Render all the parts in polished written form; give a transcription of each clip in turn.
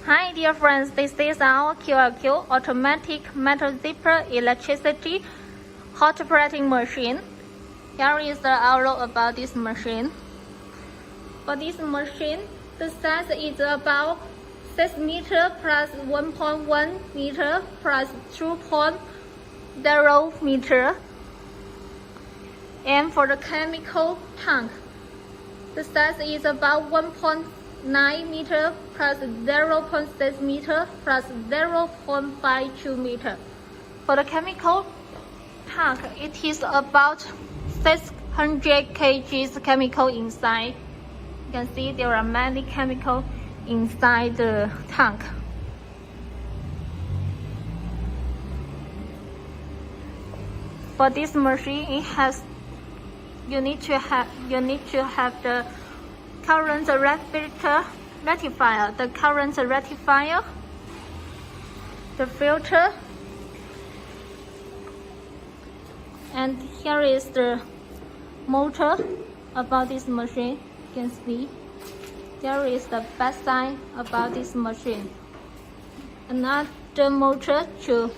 Hi dear friends, this is our QRQ automatic metal zipper electricity hot pressing machine. Here is the outlook about this machine. For this machine, the size is about 6 meter plus 1.1 meter plus 2.0 meter. And for the chemical tank, the size is about 1.9 meter plus 0.6 meter plus 0.52 meter. For the chemical tank, it is about 600 kg chemical inside. You can see there are many chemicals inside the tank. For this machine, you need to have the current rectifier, the filter, and here is the motor about this machine. You can see there is the back side about this machine. Another motor too.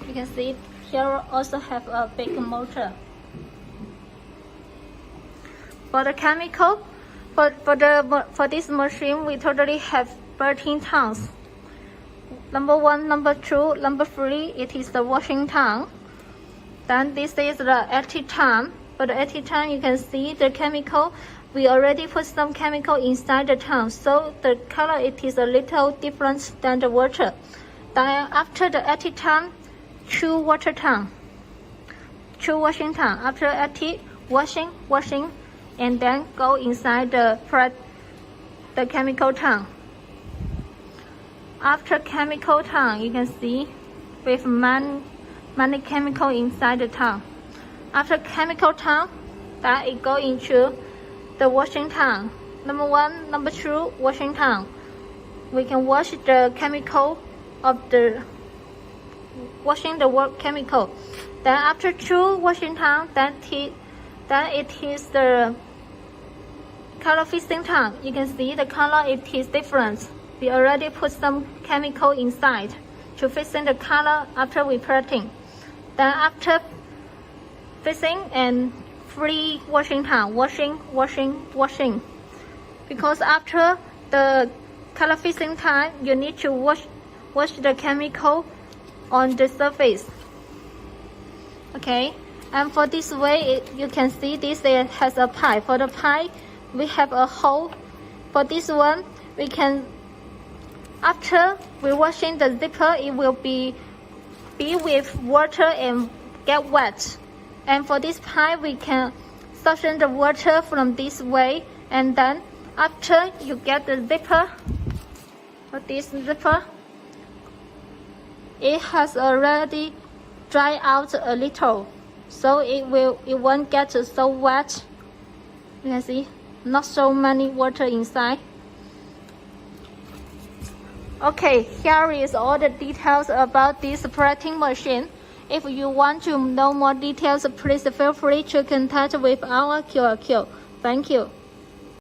You can see here also have a big motor. For the chemical, for this machine, we totally have 13 tanks. Number 1, number 2, number 3, it is the washing tank. Then this is the active tank. For the active tank, you can see the chemical. We already put some chemical inside the tank, so the color it is a little different than the water. Then after the active tank, 2 water tank, 2 washing tank. After active, washing, and then go inside the chemical tank. After chemical tank, you can see with many chemical inside the tank. After chemical tank, then it go into the washing tank. Number 1, number 2, washing tank. We can wash the chemical of the washing the chemical. Then after 2 washing tank, then it is the color fixing tank. You can see the color it is different. We already put some chemical inside to fixing the color after we printing. Then after fixing and free washing tank, washing. Because after the color fixing time, you need to wash the chemical on the surface. Okay, and for this way, you can see this has a pipe. For the pipe, we have a hole. For this one, we can, after we washing the zipper, it will be with water and get wet. And for this pipe, we can suction the water from this way, and then after you get the zipper, for this zipper, it has already dried out a little, so it won't get so wet. You can see not so many water inside. Okay, here is all the details about this printing machine. If you want to know more details, please feel free to contact with our QRQ. Thank you.